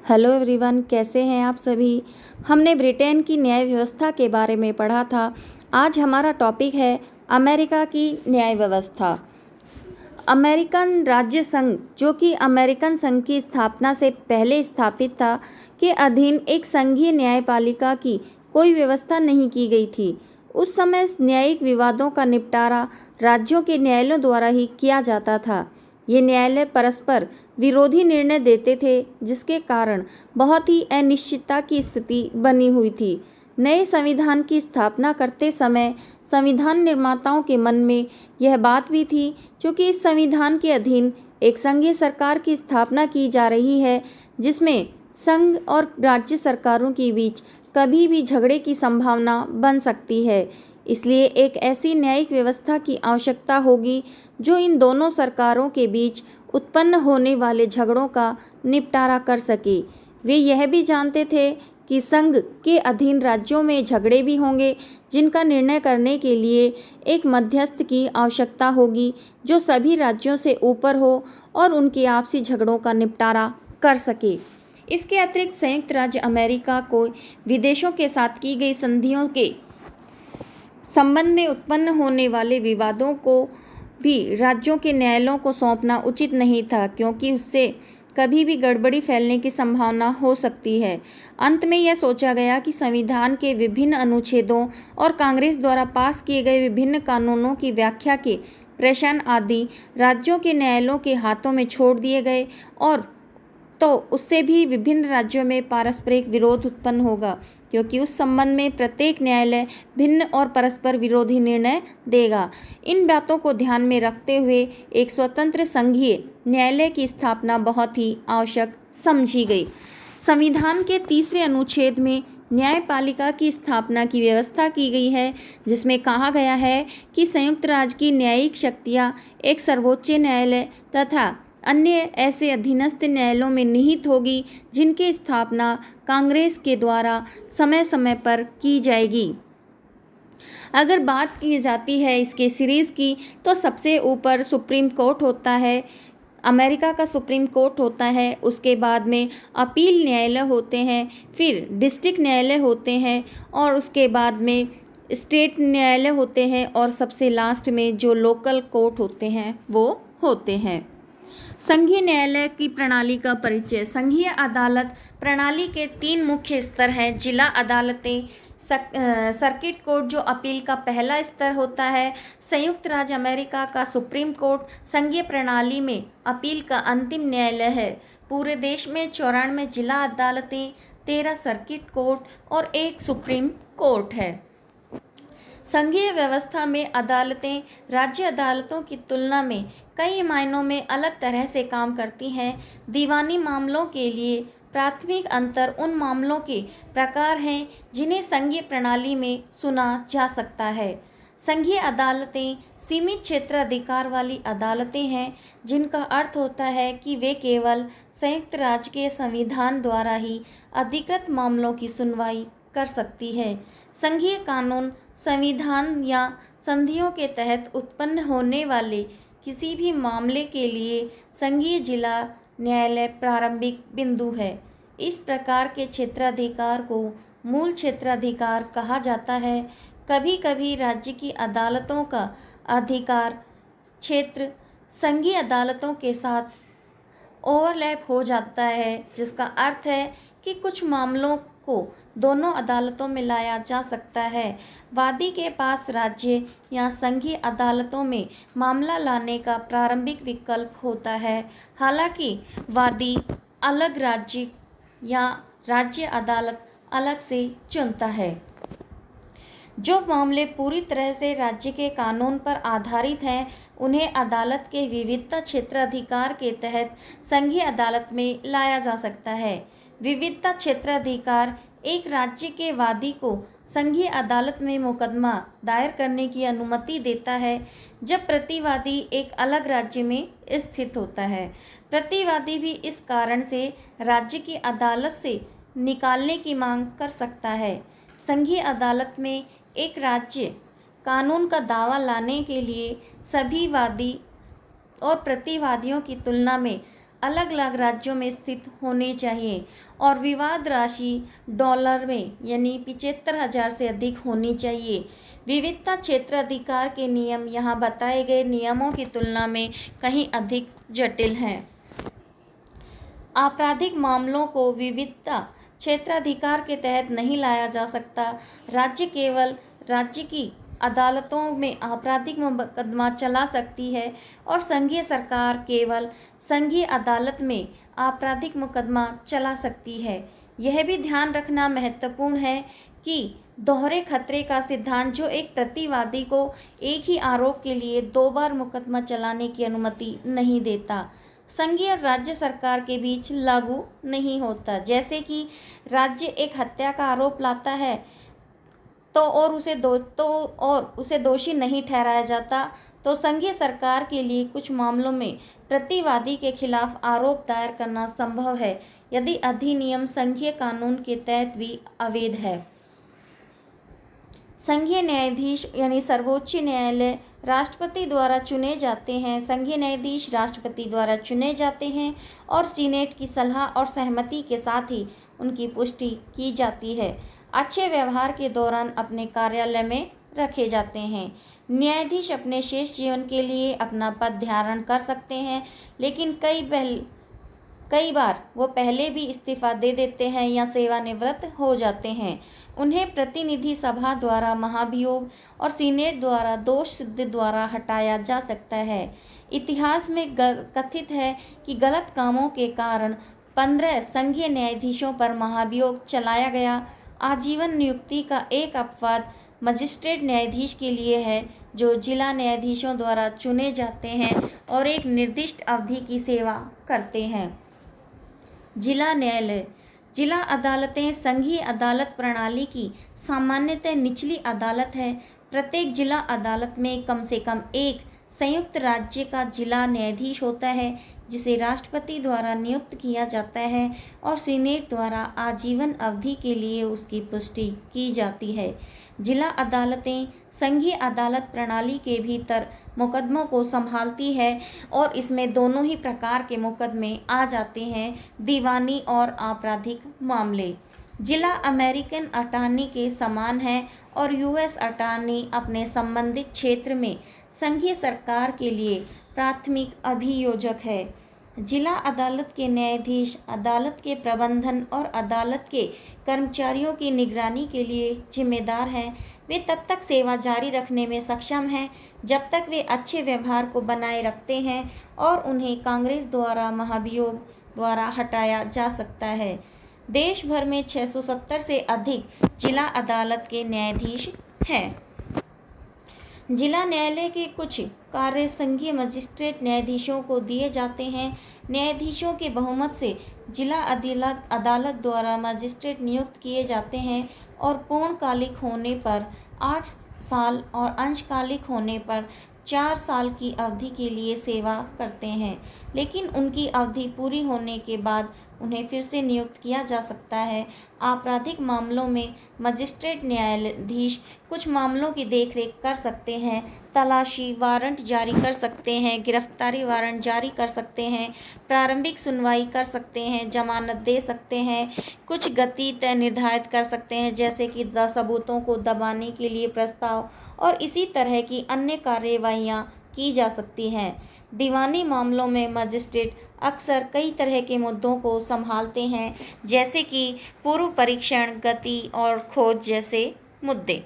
Hello everyone, कैसे हैं आप सभी। हमने ब्रिटेन की न्याय व्यवस्था के बारे में पढ़ा था। आज हमारा टॉपिक है अमेरिका की न्याय व्यवस्था। अमेरिकन राज्य संघ, जो कि अमेरिकन संघ की स्थापना से पहले स्थापित था, के अधीन एक संघीय न्यायपालिका की कोई व्यवस्था नहीं की गई थी। उस समय न्यायिक विवादों का निपटारा राज्यों के न्यायालयों द्वारा ही किया जाता था। ये न्यायालय परस्पर विरोधी निर्णय देते थे, जिसके कारण बहुत ही अनिश्चितता की स्थिति बनी हुई थी। नए संविधान की स्थापना करते समय संविधान निर्माताओं के मन में यह बात भी थी, क्योंकि इस संविधान के अधीन एक संघीय सरकार की स्थापना की जा रही है, जिसमें संघ और राज्य सरकारों के बीच कभी भी झगड़े की संभावना बन सकती है। इसलिए एक ऐसी न्यायिक व्यवस्था की आवश्यकता होगी जो इन दोनों सरकारों के बीच उत्पन्न होने वाले झगड़ों का निपटारा कर सके। वे यह भी जानते थे कि संघ के अधीन राज्यों में झगड़े भी होंगे, जिनका निर्णय करने के लिए एक मध्यस्थ की आवश्यकता होगी जो सभी राज्यों से ऊपर हो और उनके आपसी झगड़ों का निपटारा कर सके। इसके अतिरिक्त संयुक्त राज्य अमेरिका को विदेशों के साथ की गई संधियों के संबंध में उत्पन्न होने वाले विवादों को भी राज्यों के न्यायालयों को सौंपना उचित नहीं था, क्योंकि उससे कभी भी गड़बड़ी फैलने की संभावना हो सकती है। अंत में यह सोचा गया कि संविधान के विभिन्न अनुच्छेदों और कांग्रेस द्वारा पास किए गए विभिन्न कानूनों की व्याख्या के प्रश्न आदि राज्यों के न्यायालयों के हाथों में छोड़ दिए गए, और तो उससे भी विभिन्न राज्यों में पारस्परिक विरोध उत्पन्न होगा, क्योंकि उस संबंध में प्रत्येक न्यायालय भिन्न और परस्पर विरोधी निर्णय देगा। इन बातों को ध्यान में रखते हुए एक स्वतंत्र संघीय न्यायालय की स्थापना बहुत ही आवश्यक समझी गई। संविधान के 3 अनुच्छेद में न्यायपालिका की स्थापना की व्यवस्था की गई है, जिसमें कहा गया है कि संयुक्त राज्य की न्यायिक शक्तियाँ एक सर्वोच्च न्यायालय तथा अन्य ऐसे अधीनस्थ न्यायालयों में निहित होगी, जिनकी स्थापना कांग्रेस के द्वारा समय समय पर की जाएगी। अगर बात की जाती है इसके सीरीज़ की, तो सबसे ऊपर सुप्रीम कोर्ट होता है, अमेरिका का सुप्रीम कोर्ट होता है। उसके बाद में अपील न्यायालय होते हैं, फिर डिस्ट्रिक्ट न्यायालय होते हैं, और उसके बाद में स्टेट न्यायालय होते हैं, और सबसे लास्ट में जो लोकल कोर्ट होते हैं वो होते हैं। संघीय न्यायालय की प्रणाली का परिचय। संघीय अदालत प्रणाली के 3 मुख्य स्तर हैं। जिला अदालतें, सर्किट कोर्ट जो अपील का पहला स्तर होता है, संयुक्त राज्य अमेरिका का सुप्रीम कोर्ट संघीय प्रणाली में अपील का अंतिम न्यायालय है। पूरे देश में 94 जिला अदालतें, 13 सर्किट कोर्ट और 1 सुप्रीम कोर्ट है। संघीय व्यवस्था में अदालतें राज्य अदालतों की तुलना में कई मायनों में अलग तरह से काम करती हैं। दीवानी मामलों के लिए प्राथमिक अंतर उन मामलों के प्रकार हैं जिन्हें संघीय प्रणाली में सुना जा सकता है। संघीय अदालतें सीमित क्षेत्राधिकार वाली अदालतें हैं, जिनका अर्थ होता है कि वे केवल संयुक्त राज्य के संविधान द्वारा ही अधिकृत मामलों की सुनवाई कर सकती है। संघीय कानून संविधान या संधियों के तहत उत्पन्न होने वाले किसी भी मामले के लिए संघीय जिला न्यायालय प्रारंभिक बिंदु है। इस प्रकार के क्षेत्राधिकार को मूल क्षेत्राधिकार कहा जाता है। कभी कभी राज्य की अदालतों का अधिकार क्षेत्र संघीय अदालतों के साथ ओवरलैप हो जाता है, जिसका अर्थ है कि कुछ मामलों को दोनों अदालतों में लाया जा सकता है। वादी के पास राज्य या संघीय अदालतों में मामला लाने का प्रारंभिक विकल्प होता है, हालांकि वादी अलग राज्य या राज्य अदालत अलग से चुनता है। जो मामले पूरी तरह से राज्य के कानून पर आधारित हैं, उन्हें अदालत के विविधता क्षेत्राधिकार के तहत संघीय अदालत में लाया जा सकता है। विविधता क्षेत्राधिकार एक राज्य के वादी को संघीय अदालत में मुकदमा दायर करने की अनुमति देता है, जब प्रतिवादी एक अलग राज्य में स्थित होता है। प्रतिवादी भी इस कारण से राज्य की अदालत से निकालने की मांग कर सकता है। संघीय अदालत में एक राज्य कानून का दावा लाने के लिए सभी वादी और प्रतिवादियों की तुलना में अलग अलग राज्यों में स्थित होने चाहिए और विवाद राशि डॉलर में यानी 75,000 से अधिक होनी चाहिए। विविधता क्षेत्राधिकार के नियम यहाँ बताए गए नियमों की तुलना में कहीं अधिक जटिल हैं। आपराधिक मामलों को विविधता क्षेत्राधिकार के तहत नहीं लाया जा सकता। राज्य की अदालतों में आपराधिक मुकदमा चला सकती है और संघीय सरकार केवल संघीय अदालत में आपराधिक मुकदमा चला सकती है। यह भी ध्यान रखना महत्वपूर्ण है कि दोहरे खतरे का सिद्धांत जो एक प्रतिवादी को एक ही आरोप के लिए 2 बार मुकदमा चलाने की अनुमति नहीं देता, संघीय और राज्य सरकार के बीच लागू नहीं होता। जैसे कि राज्य एक हत्या का आरोप लाता है और उसे दोषी नहीं ठहराया जाता, तो संघीय सरकार के लिए कुछ मामलों में प्रतिवादी के खिलाफ आरोप दायर करना संभव है यदि अधिनियम संघीय कानून के तहत भी अवैध है। संघीय न्यायाधीश यानी सर्वोच्च न्यायालय राष्ट्रपति द्वारा चुने जाते हैं। संघीय न्यायाधीश राष्ट्रपति द्वारा चुने जाते हैं और सीनेट की सलाह और सहमति के साथ ही उनकी पुष्टि की जाती है। अच्छे व्यवहार के दौरान अपने कार्यालय में रखे जाते हैं। न्यायाधीश अपने शेष जीवन के लिए अपना पद धारण कर सकते हैं, लेकिन कई बार वो पहले भी इस्तीफा दे देते हैं या सेवानिवृत्त हो जाते हैं। उन्हें प्रतिनिधि सभा द्वारा महाभियोग और सीनेट द्वारा दोष सिद्धि द्वारा हटाया जा सकता है। इतिहास में कथित है कि गलत कामों के कारण 15 संघीय न्यायाधीशों पर महाभियोग चलाया गया। आजीवन नियुक्ति का एक अपवाद मजिस्ट्रेट न्यायाधीश के लिए है, जो जिला न्यायाधीशों द्वारा चुने जाते हैं और एक निर्दिष्ट अवधि की सेवा करते हैं। जिला न्यायालय जिला अदालतें संघीय अदालत प्रणाली की सामान्यतः निचली अदालत है। प्रत्येक जिला अदालत में कम से कम एक संयुक्त राज्य का जिला न्यायाधीश होता है, जिसे राष्ट्रपति द्वारा नियुक्त किया जाता है और सीनेट द्वारा आजीवन अवधि के लिए उसकी पुष्टि की जाती है। जिला अदालतें संघीय अदालत प्रणाली के भीतर मुकदमों को संभालती है और इसमें दोनों ही प्रकार के मुकदमे आ जाते हैं, दीवानी और आपराधिक मामले। जिला अमेरिकन अटॉर्नी के समान है और यूएस अटॉर्नी अपने संबंधित क्षेत्र में संघीय सरकार के लिए प्राथमिक अभियोजक है। जिला अदालत के न्यायाधीश अदालत के प्रबंधन और अदालत के कर्मचारियों की निगरानी के लिए जिम्मेदार हैं। वे तब तक सेवा जारी रखने में सक्षम हैं जब तक वे अच्छे व्यवहार को बनाए रखते हैं और उन्हें कांग्रेस द्वारा महाभियोग द्वारा हटाया जा सकता है। देश भर में 670 से अधिक जिला अदालत के न्यायाधीश हैं। जिला न्यायालय के कुछ कार्य संघीय मजिस्ट्रेट न्यायाधीशों को दिए जाते हैं। न्यायाधीशों के बहुमत से जिला अदालत द्वारा मजिस्ट्रेट नियुक्त किए जाते हैं और पूर्णकालिक होने पर 8 साल और अंशकालिक होने पर 4 साल की अवधि के लिए सेवा करते हैं, लेकिन उनकी अवधि पूरी होने के बाद उन्हें फिर से नियुक्त किया जा सकता है। आपराधिक मामलों में मजिस्ट्रेट न्यायाधीश कुछ मामलों की देखरेख कर सकते हैं, तलाशी वारंट जारी कर सकते हैं, गिरफ्तारी वारंट जारी कर सकते हैं, प्रारंभिक सुनवाई कर सकते हैं, जमानत दे सकते हैं, कुछ गति तय निर्धारित कर सकते हैं जैसे कि सबूतों को दबाने के लिए प्रस्ताव और इसी तरह की अन्य कार्यवाहियाँ की जा सकती हैं। दीवानी मामलों में मजिस्ट्रेट अक्सर कई तरह के मुद्दों को संभालते हैं, जैसे कि पूर्व परीक्षण, गति और खोज जैसे मुद्दे।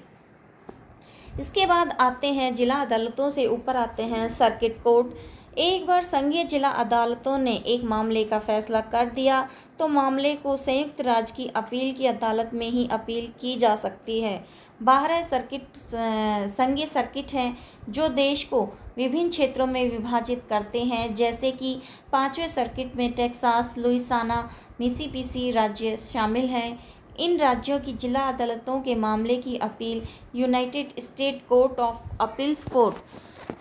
इसके बाद आते हैं जिला अदालतों से ऊपर आते हैं सर्किट कोर्ट। एक बार संघीय जिला अदालतों ने एक मामले का फैसला कर दिया तो मामले को संयुक्त राज्य की अपील की अदालत में ही अपील की जा सकती है। 12 संघीय सर्किट हैं जो देश को विभिन्न क्षेत्रों में विभाजित करते हैं, जैसे कि 5वें सर्किट में टेक्सास, लुइसियाना, मिसिसिपी राज्य शामिल हैं। इन राज्यों की जिला अदालतों के मामले की appeal United state court of appeals court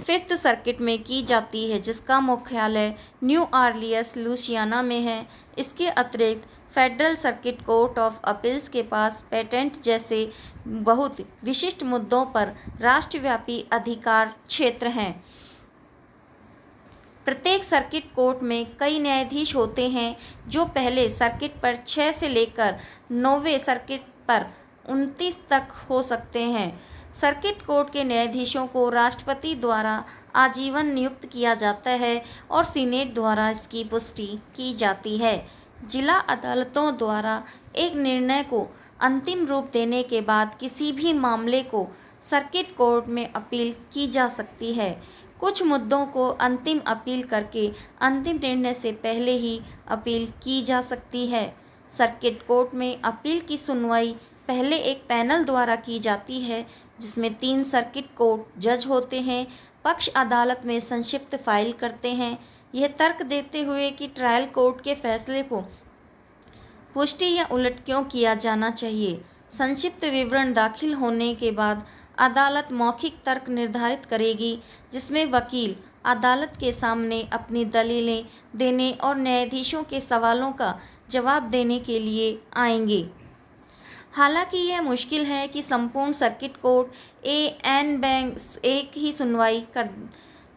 5th circuit में की जाती है, जिसका मुख्यालय न्यू ऑरलियंस, लुइसियाना में है। इसके अतिरिक्त federal circuit court of appeals के पास पेटेंट जैसे बहुत विशिष्ट मुद्दों पर राष्ट्रव्यापी अधिकार क्षेत्र हैं। प्रत्येक सर्किट कोर्ट में कई न्यायाधीश होते हैं जो पहले सर्किट पर 6 से लेकर 9वें सर्किट पर 29 तक हो सकते हैं। सर्किट कोर्ट के न्यायाधीशों को राष्ट्रपति द्वारा आजीवन नियुक्त किया जाता है और सीनेट द्वारा इसकी पुष्टि की जाती है। जिला अदालतों द्वारा एक निर्णय को अंतिम रूप देने के बाद किसी भी मामले को सर्किट कोर्ट में अपील की जा सकती है। कुछ मुद्दों को अंतिम अपील करके अंतिम निर्णय से पहले ही अपील की जा सकती है। सर्किट कोर्ट में अपील की सुनवाई पहले एक पैनल द्वारा की जाती है जिसमें 3 सर्किट कोर्ट जज होते हैं। पक्ष अदालत में संक्षिप्त फाइल करते हैं, यह तर्क देते हुए कि ट्रायल कोर्ट के फैसले को पुष्टि या उलट क्यों किया जाना चाहिए। संक्षिप्त विवरण दाखिल होने के बाद अदालत मौखिक तर्क निर्धारित करेगी जिसमें वकील अदालत के सामने अपनी दलीलें देने और न्यायाधीशों के सवालों का जवाब देने के लिए आएंगे। हालांकि यह मुश्किल है कि संपूर्ण सर्किट कोर्ट एन बैंक एक ही सुनवाई कर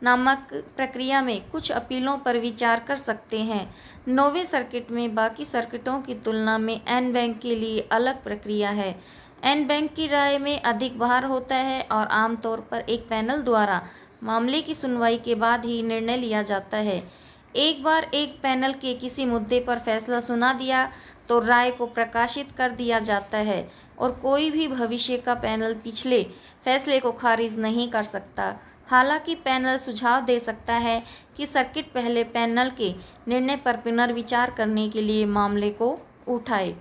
नामक प्रक्रिया में कुछ अपीलों पर विचार कर सकते हैं। 9वें सर्किट में बाकी सर्किटों की तुलना में एन बैंक के लिए अलग प्रक्रिया है। एन बैंक की राय में अधिक भार होता है और आमतौर पर एक पैनल द्वारा मामले की सुनवाई के बाद ही निर्णय लिया जाता है। एक बार एक पैनल के किसी मुद्दे पर फैसला सुना दिया तो राय को प्रकाशित कर दिया जाता है और कोई भी भविष्य का पैनल पिछले फैसले को खारिज नहीं कर सकता। हालांकि पैनल सुझाव दे सकता है कि सर्किट पहले पैनल के निर्णय पर पुनर्विचार करने के लिए मामले को उठाए।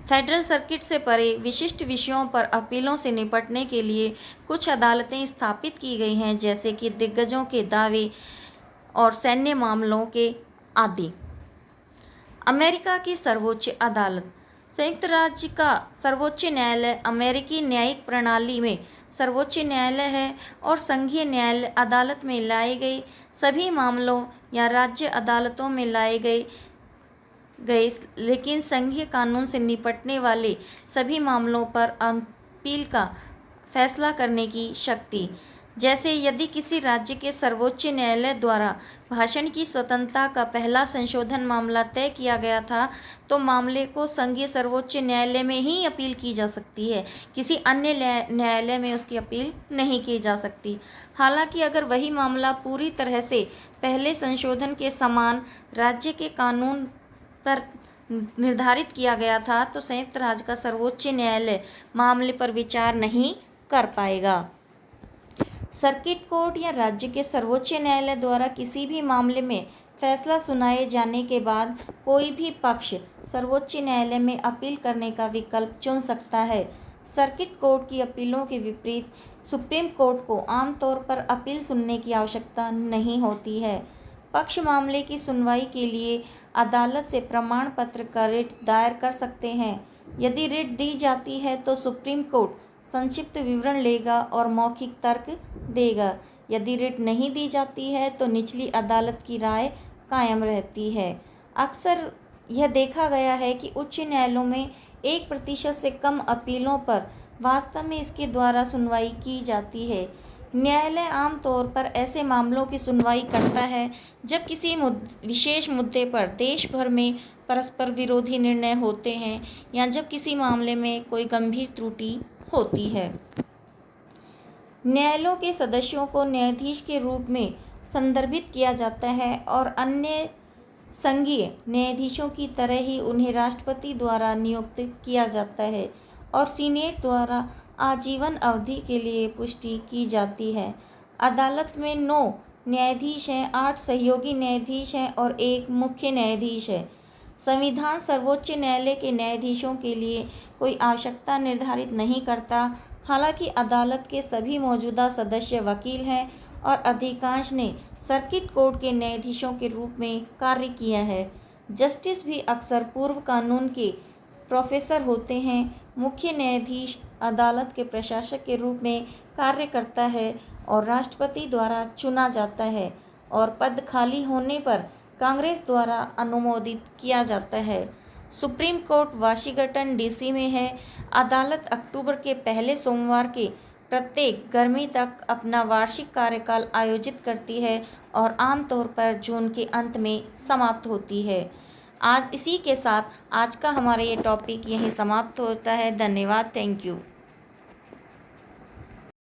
फेडरल सर्किट से परे विशिष्ट विषयों पर अपीलों से निपटने के लिए कुछ अदालतें स्थापित की गई हैं, जैसे कि दिग्गजों के दावे और सैन्य मामलों के आदि। अमेरिका की सर्वोच्च अदालत। संयुक्त राज्य का सर्वोच्च न्यायालय अमेरिकी न्यायिक प्रणाली में सर्वोच्च न्यायालय है और संघीय न्यायालय अदालत में लाए गए सभी मामलों या राज्य अदालतों में लाए गए लेकिन संघीय कानून से निपटने वाले सभी मामलों पर अपील का फैसला करने की शक्ति। जैसे यदि किसी राज्य के सर्वोच्च न्यायालय द्वारा भाषण की स्वतंत्रता का पहला संशोधन मामला तय किया गया था तो मामले को संघीय सर्वोच्च न्यायालय में ही अपील की जा सकती है, किसी अन्य न्यायालय में उसकी अपील नहीं की जा सकती। हालांकि अगर वही मामला पूरी तरह से पहले संशोधन के समान राज्य के कानून पर निर्धारित किया गया था तो संयुक्त राज्य का सर्वोच्च न्यायालय मामले पर विचार नहीं कर पाएगा। सर्किट कोर्ट या राज्य के सर्वोच्च न्यायालय द्वारा किसी भी मामले में फैसला सुनाए जाने के बाद कोई भी पक्ष सर्वोच्च न्यायालय में अपील करने का विकल्प चुन सकता है। सर्किट कोर्ट की अपीलों के विपरीत सुप्रीम कोर्ट को आमतौर पर अपील सुनने की आवश्यकता नहीं होती है। पक्ष मामले की सुनवाई के लिए अदालत से प्रमाण पत्र का रिट दायर कर सकते हैं। यदि रिट दी जाती है तो सुप्रीम कोर्ट संक्षिप्त विवरण लेगा और मौखिक तर्क देगा। यदि रिट नहीं दी जाती है तो निचली अदालत की राय कायम रहती है। अक्सर यह देखा गया है कि उच्च न्यायालयों में 1% से कम अपीलों पर वास्तव में इसके द्वारा सुनवाई की जाती है। न्यायालय आमतौर पर ऐसे मामलों की सुनवाई करता है जब किसी विशेष मुद्दे पर देश भर में परस्पर विरोधी निर्णय होते हैं या जब किसी मामले में कोई गंभीर त्रुटि होती है। न्यायालयों के सदस्यों को न्यायाधीश के रूप में संदर्भित किया जाता है और अन्य संघीय न्यायाधीशों की तरह ही उन्हें राष्ट्रपति द्वारा नियुक्त किया जाता है और सीनेट द्वारा आजीवन अवधि के लिए पुष्टि की जाती है। अदालत में 9 न्यायाधीश हैं, 8 सहयोगी न्यायाधीश हैं और 1 मुख्य न्यायाधीश है। संविधान सर्वोच्च न्यायालय के न्यायाधीशों के लिए कोई आवश्यकता निर्धारित नहीं करता। हालांकि अदालत के सभी मौजूदा सदस्य वकील हैं और अधिकांश ने सर्किट कोर्ट के न्यायाधीशों के रूप में कार्य किया है। जस्टिस भी अक्सर पूर्व कानून के प्रोफेसर होते हैं। मुख्य न्यायाधीश अदालत के प्रशासक के रूप में कार्य करता है और राष्ट्रपति द्वारा चुना जाता है और पद खाली होने पर कांग्रेस द्वारा अनुमोदित किया जाता है। सुप्रीम कोर्ट वाशिंगटन डीसी में है। अदालत अक्टूबर के पहले सोमवार के प्रत्येक गर्मी तक अपना वार्षिक कार्यकाल आयोजित करती है और आमतौर पर जून के अंत में समाप्त होती है। आज इसी के साथ आज का हमारा ये टॉपिक यहीं समाप्त होता है। धन्यवाद। Thank you.